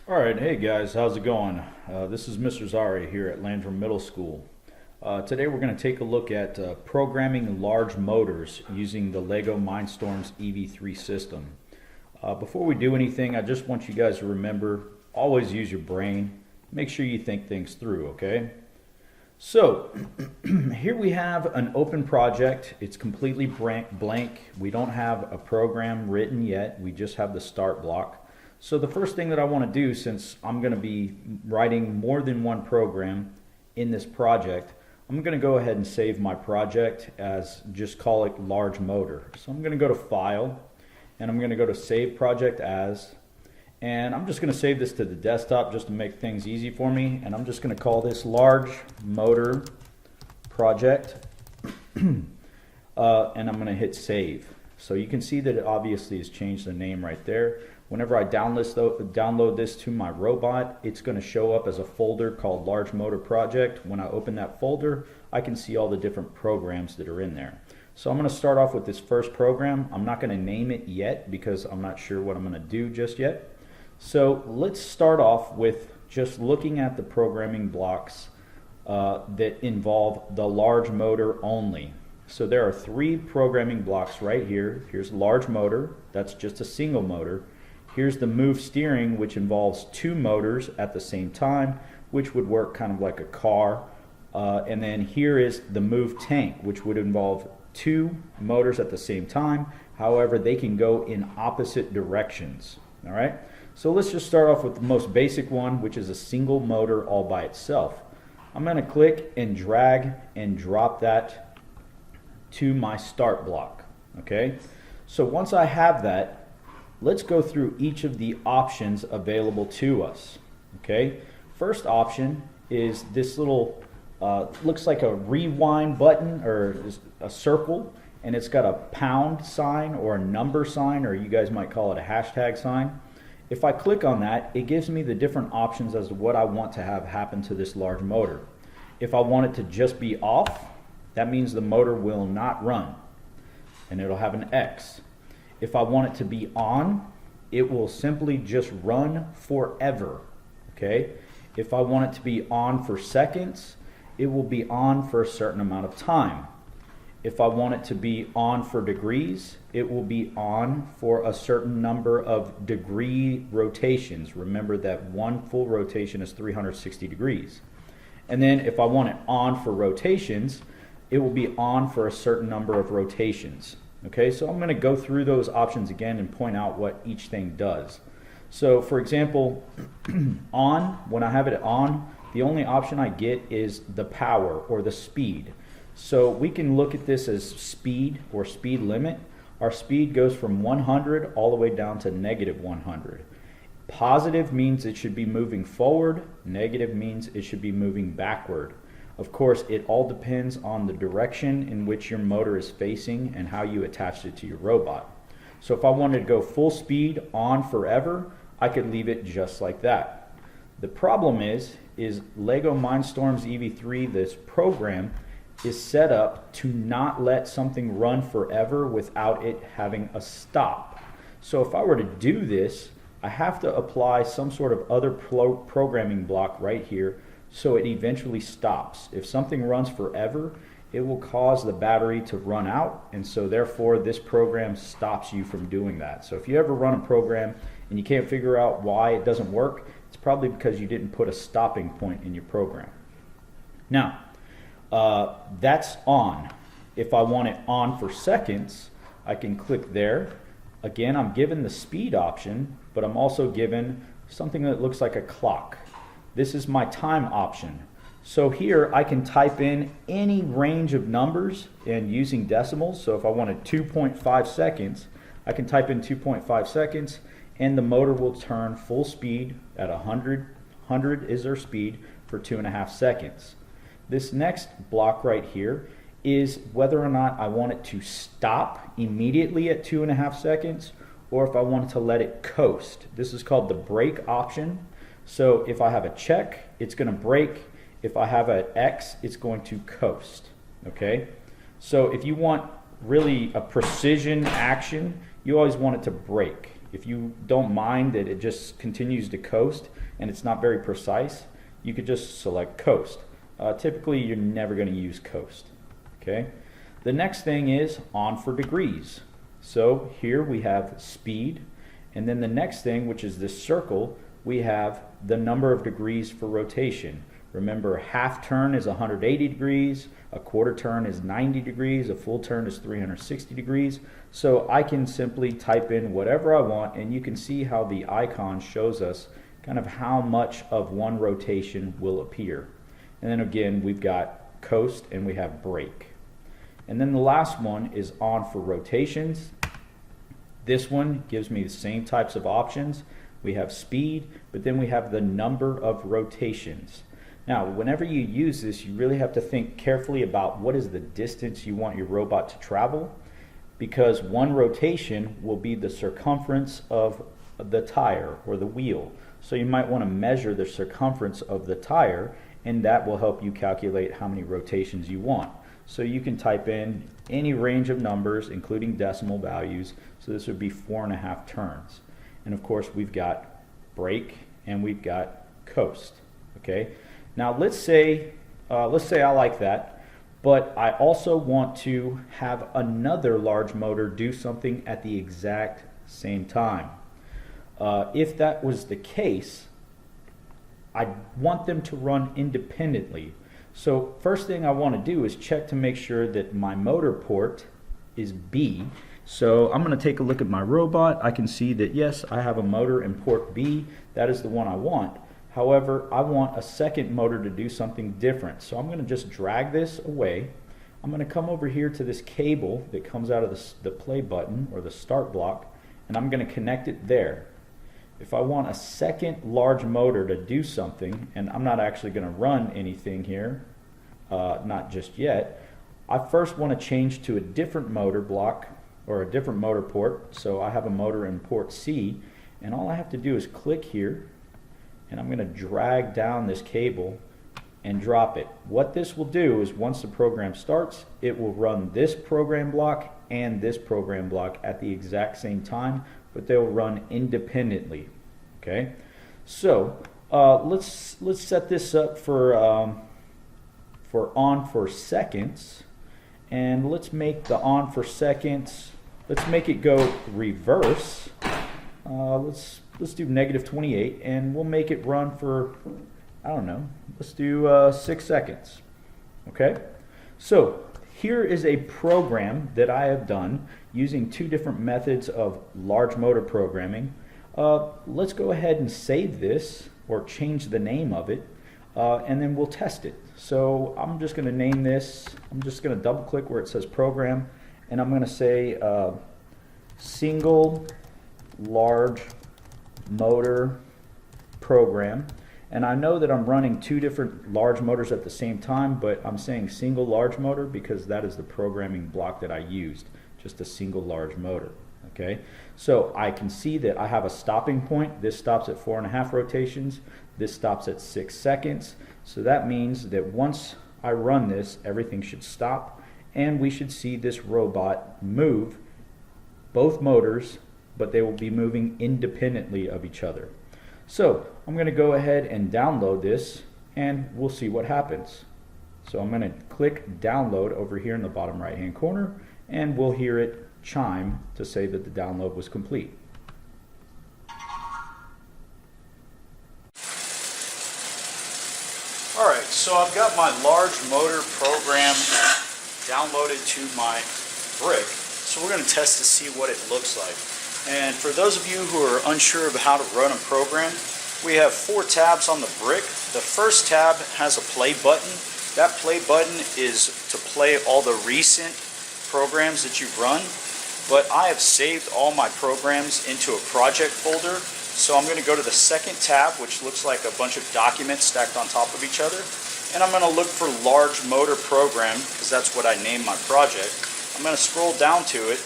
Alright, hey guys, how's it going? This is Mr. Zarea here at Landrum Middle School. Today we're going to take a look at programming large motors using the Lego Mindstorms EV3 system. Before we do anything, I just want you guys to remember, always use your brain. Make sure you think things through, okay? So, here we have an open project. It's completely blank. We don't have a program written yet. We just have the start block. So the first thing that I want to do, since I'm going to be writing more than one program in this project, I'm going to go ahead and save my project as, just call it large motor. So I'm going to go to File, and I'm going to go to Save Project As, and I'm just going to save this to the desktop just to make things easy for me, and I'm just going to call this large motor project, and I'm going to hit Save. So you can see that it obviously has changed the name right there. Whenever I download this to my robot, it's going to show up as a folder called Large Motor Project. When I open that folder, I can see all the different programs that are in there. So I'm going to start off with this first program. I'm not going to name it yet because I'm not sure what I'm going to do just yet. So let's start off with just looking at the programming blocks that involve the large motor only. So there are three programming blocks right here. Here's large motor, that's just a single motor. Here's the move steering, which involves two motors at the same time, which would work kind of like a car. And then here is the move tank, which would involve two motors at the same time. However, they can go in opposite directions. All right. So let's just start off with the most basic one, which is a single motor all by itself. I'm going to click and drag and drop that to my start block. Okay. So once I have that, let's go through each of the options available to us. Okay, first option is this little, looks like a rewind button or a circle, and it's got a pound sign or a number sign, or you guys might call it a hashtag sign. If I click on that, it gives me the different options as to what I want to have happen to this large motor. If I want it to just be off, that means the motor will not run, and it'll have an X. If I want it to be on, it will simply just run forever. Okay? If I want it to be on for seconds, it will be on for a certain amount of time. If I want it to be on for degrees, it will be on for a certain number of degree rotations. Remember that one full rotation is 360 degrees. And then if I want it on for rotations, it will be on for a certain number of rotations. Okay, so I'm going to go through those options again and point out what each thing does. So for example, on, when I have it on, the only option I get is the power or the speed. So we can look at this as speed or speed limit. Our speed goes from 100 all the way down to negative 100. Positive means it should be moving forward. Negative means it should be moving backward. Of course, it all depends on the direction in which your motor is facing and how you attach it to your robot. So if I wanted to go full speed on forever, I could leave it just like that. The problem is Lego Mindstorms EV3, this program, is set up to not let something run forever without it having a stop. So if I were to do this, I have to apply some sort of other programming block right here so it eventually stops. If something runs forever, it will cause the battery to run out, and so therefore this program stops you from doing that. So if you ever run a program and you can't figure out why it doesn't work, it's probably because you didn't put a stopping point in your program. Now, that's on. If I want it on for seconds, I can click there. Again, I'm given the speed option, but I'm also given something that looks like a clock. This is my time option. So here I can type in any range of numbers and using decimals. So if I wanted 2.5 seconds, I can type in 2.5 seconds and the motor will turn full speed at 100. 100 is their speed for 2.5 seconds. This next block right here is whether or not I want it to stop immediately at 2.5 seconds or if I wanted to let it coast. This is called the brake option. So if I have a check, it's going to brake. If I have an X, it's going to coast. Okay? So if you want really a precision action, you always want it to brake. If you don't mind that it just continues to coast and it's not very precise, you could just select coast. Typically you're never going to use coast. Okay. The next thing is on for degrees. So here we have speed, and then the next thing, which is this circle, we have the number of degrees for rotation. Remember, half turn is 180 degrees, a quarter turn is 90 degrees, a full turn is 360 degrees. So I can simply type in whatever I want, and you can see how the icon shows us kind of how much of one rotation will appear. And then again, we've got coast and we have brake. And then the last one is on for rotations. This one gives me the same types of options. We have speed, but then we have the number of rotations. Now, whenever you use this, you really have to think carefully about what is the distance you want your robot to travel, because one rotation will be the circumference of the tire or the wheel. So you might want to measure the circumference of the tire, and that will help you calculate how many rotations you want. So you can type in any range of numbers, including decimal values. So this would be 4.5 turns. And of course, we've got brake and we've got coast. Okay. Now let's say I like that, but I also want to have another large motor do something at the exact same time. If that was the case, I want them to run independently. So first thing I want to do is check to make sure that my motor port is B. So I'm going to take a look at my robot. I can see that yes, I have a motor in port B. That is the one I want. However, I want a second motor to do something different. So I'm going to just drag this away. I'm going to come over here to this cable that comes out of the play button or the start block, and I'm going to connect it there. If I want a second large motor to do something, and I'm not actually going to run anything here, not just yet, I first want to change to a different motor block or a different motor port. So I have a motor in port C, and all I have to do is click here, and I'm going to drag down this cable and drop it. What this will do is once the program starts, it will run this program block and this program block at the exact same time, but they'll run independently. Okay, so let's set this up for on for seconds, and let's make the on for seconds. Let's make it go reverse. Let's do -28, and we'll make it run for, I don't know. Let's do 6 seconds. Okay, so here is a program that I have done using two different methods of large motor programming. Let's go ahead and save this or change the name of it, and then we'll test it. So I'm just going to name this, I'm just going to double click where it says program, and I'm going to say single large motor program. And I know that I'm running two different large motors at the same time, but I'm saying single large motor because that is the programming block that I used, just a single large motor. Okay, so I can see that I have a stopping point. This stops at 4.5 rotations. This stops at 6 seconds. So that means that once I run this, everything should stop, and we should see this robot move both motors, but they will be moving independently of each other. So I'm going to go ahead and download this, and we'll see what happens. So I'm going to click download over here in the bottom right hand corner, and we'll hear it chime to say that the download was complete. Alright, so I've got my large motor program downloaded to my brick, so we're going to test to see what it looks like. And for those of you who are unsure of how to run a program, we have 4 tabs on the brick. The first tab has a play button. That play button is to play all the recent programs that you've run, but I have saved all my programs into a project folder. So I'm going to go to the second tab, which looks like a bunch of documents stacked on top of each other, and I'm going to look for large motor program because that's what I named my project. I'm going to scroll down to it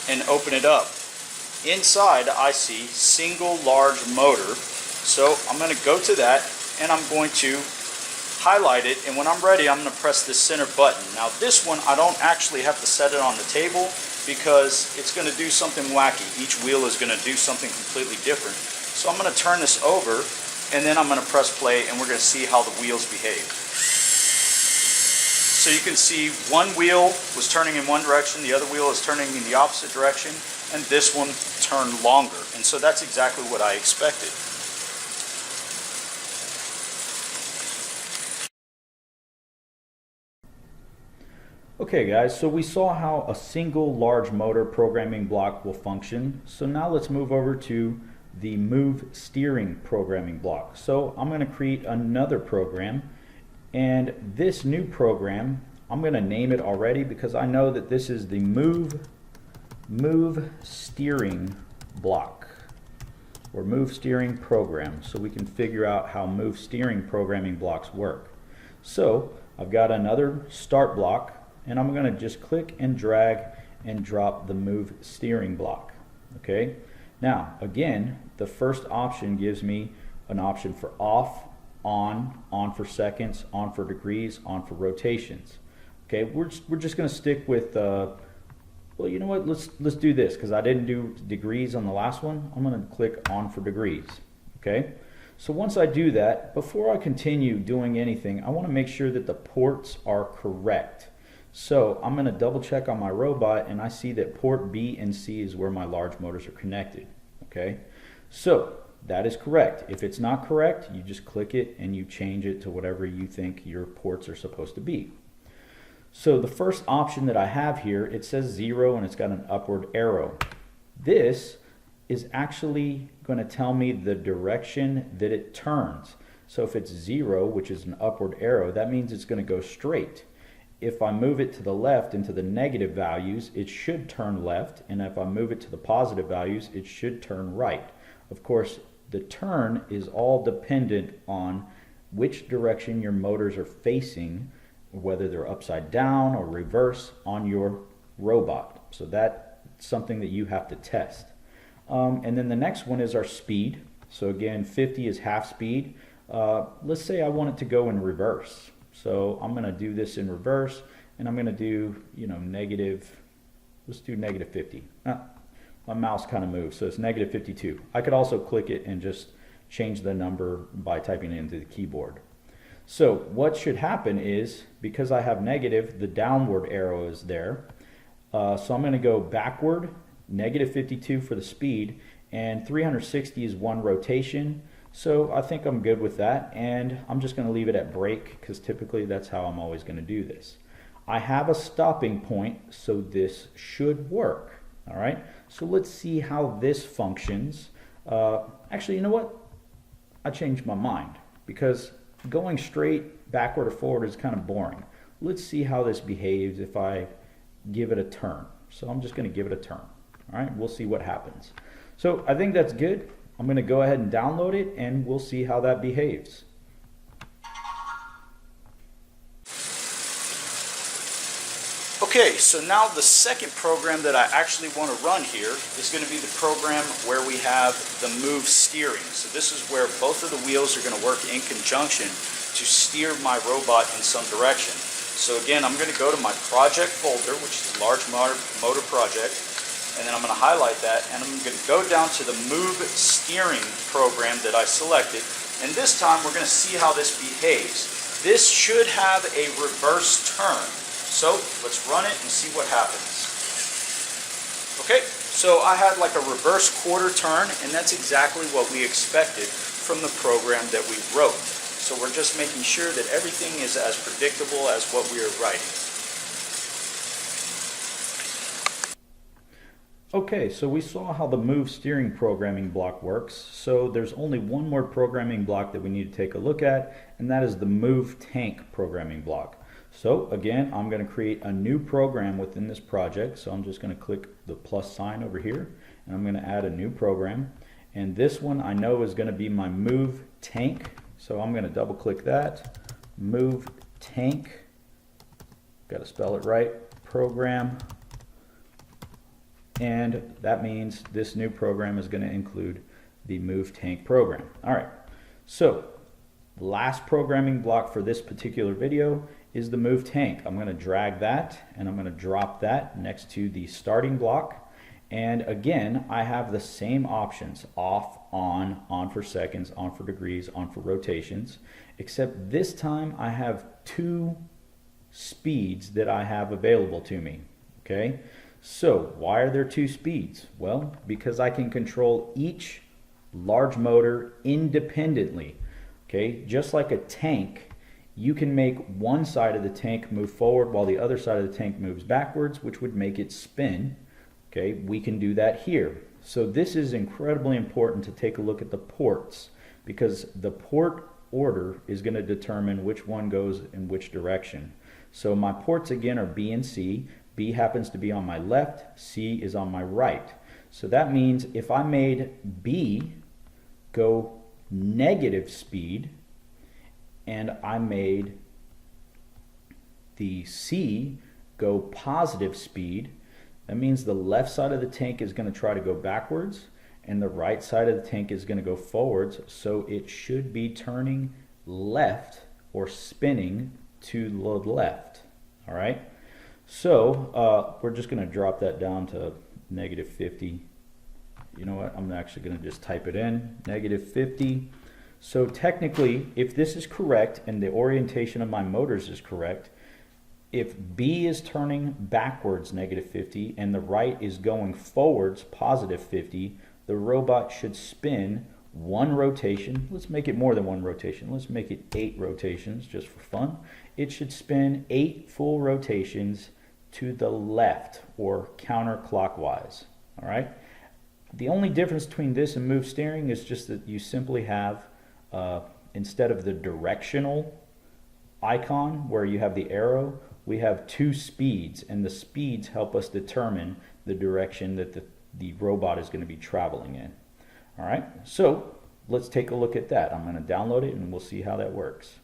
and open it up. Inside I see single large motor, so I'm going to go to that and I'm going to highlight it, and when I'm ready I'm going to press the center button. Now this one I don't actually have to set it on the table. because it's going to do something wacky. Each wheel is going to do something completely different. So I'm going to turn this over, and then I'm going to press play, and we're going to see how the wheels behave. So you can see one wheel was turning in one direction, the other wheel is turning in the opposite direction, and this one turned longer. And so that's exactly what I expected. Okay guys, so we saw how a single large motor programming block will function. So now let's move over to the move steering programming block. So I'm going to create another program, and this new program, I'm going to name it already because I know that this is the move steering block or move steering program, so we can figure out how move steering programming blocks work. So I've got another start block, and I'm going to just click and drag and drop the move steering block. Okay, now again, the first option gives me an option for off, on for seconds, on for degrees, on for rotations. Okay, we're just going to stick with well, you know what, let's do this because I didn't do degrees on the last one. I'm going to click on for degrees. Okay, so once I do that, before I continue doing anything, I want to make sure that the ports are correct. So I'm going to double check on my robot, and I see that port B and C is where my large motors are connected. Okay, so that is correct. If it's not correct, you just click it and you change it to whatever you think your ports are supposed to be. So the first option that I have here, it says 0 and it's got an upward arrow. This is actually going to tell me the direction that it turns. So if it's 0, which is an upward arrow, that means it's going to go straight. If I move it to the left into the negative values, it should turn left, and if I move it to the positive values, it should turn right. Of course, the turn is all dependent on which direction your motors are facing, whether they're upside down or reverse on your robot. So that's something that you have to test. And then the next one is our speed. So again, 50 is half speed. Let's say I want it to go in reverse. So I'm going to do this in reverse, and I'm going to do, let's do negative 50. My mouse kind of moves, so it's negative 52. I could also click it and just change the number by typing it into the keyboard. So what should happen is, because I have negative, the downward arrow is there. So I'm going to go backward, negative 52 for the speed, and 360 is one rotation. So I think I'm good with that, and I'm just going to leave it at break because typically that's how I'm always going to do this. I have a stopping point, so this should work. All right, so let's see how this functions. Actually, you know what? I changed my mind because going straight backward or forward is kind of boring. Let's see how this behaves if I give it a turn. So I'm just going to give it a turn. All right, we'll see what happens. So I think that's good. I'm going to go ahead and download it, and we'll see how that behaves. Okay, so now the second program that I actually want to run here is going to be the program where we have the move steering. So this is where both of the wheels are going to work in conjunction to steer my robot in some direction. So again, I'm going to go to my project folder, which is large motor project. And then I'm going to highlight that, and I'm going to go down to the move steering program that I selected, and this time we're going to see how this behaves. This should have a reverse turn, so let's run it and see what happens. Okay, so I had like a reverse quarter turn, and that's exactly what we expected from the program that we wrote. So we're just making sure that everything is as predictable as what we are writing. Okay, so we saw how the move steering programming block works. So there's only one more programming block that we need to take a look at, and that is the move tank programming block. So again, I'm going to create a new program within this project. So I'm just going to click the plus sign over here, and I'm going to add a new program. And this one I know is going to be my move tank. So I'm going to double click that, move tank, got to spell it right, program. And that means this new program is going to include the move tank program. All right, so last programming block for this particular video is the move tank. I'm going to drag that and I'm going to drop that next to the starting block. And again, I have the same options: off, on for seconds, on for degrees, on for rotations, except this time I have two speeds that I have available to me. Okay, so why are there two speeds? Well, because I can control each large motor independently. Okay, just like a tank, you can make one side of the tank move forward while the other side of the tank moves backwards, which would make it spin. Okay, we can do that here. So this is incredibly important to take a look at the ports, because the port order is going to determine which one goes in which direction. So my ports again are B and C. B happens to be on my left, C is on my right. So that means if I made B go negative speed and I made the C go positive speed, that means the left side of the tank is going to try to go backwards and the right side of the tank is going to go forwards. So it should be turning left or spinning to the left. All right, so we're just going to drop that down to negative 50. You know what, I'm actually going to just type it in, negative 50. So technically, if this is correct and the orientation of my motors is correct, if B is turning backwards negative 50 and the right is going forwards positive 50, the robot should spin one rotation. Let's make it more than one rotation. Let's make it 8 rotations just for fun. It should spin 8 full rotations to the left or counterclockwise. All right. The only difference between this and move steering is just that you simply have, instead of the directional icon where you have the arrow, we have 2 speeds, and the speeds help us determine the direction that the robot is going to be traveling in. All right, so let's take a look at that. I'm going to download it and we'll see how that works.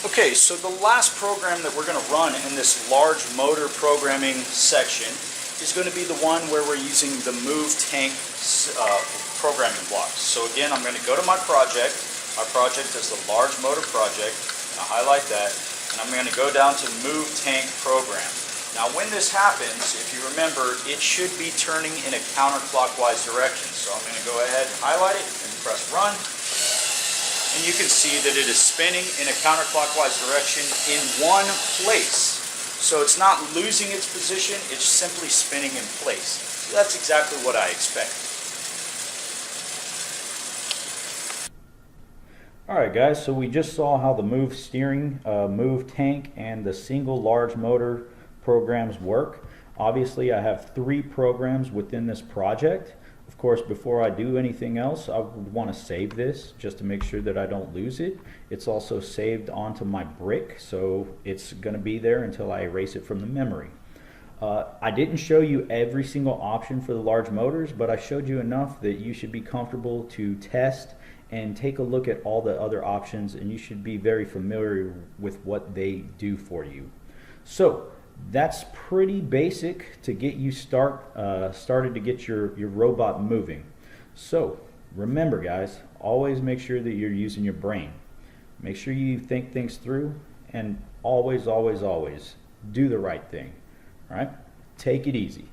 Okay, so the last program that we're going to run in this large motor programming section is going to be the one where we're using the move tank programming blocks. So again, I'm going to go to my project. Our project is the large motor project. I'm going to highlight that, and I'm going to go down to move tank program. Now when this happens, if you remember, it should be turning in a counterclockwise direction. So I'm going to go ahead and highlight it and press run. And you can see that it is spinning in a counterclockwise direction in one place. So it's not losing its position, it's simply spinning in place. So that's exactly what I expected. Alright guys, so we just saw how the move steering, move tank, and the single large motor programs work. Obviously I have 3 programs within this project. Of course, before I do anything else, I would want to save this just to make sure that I don't lose it. It's also saved onto my brick, so it's going to be there until I erase it from the memory. I didn't show you every single option for the large motors, but I showed you enough that you should be comfortable to test and take a look at all the other options, and you should be very familiar with what they do for you. So that's pretty basic to get you started to get your robot moving. So remember guys, always make sure that you're using your brain. Make sure you think things through, and always do the right thing. All right, take it easy.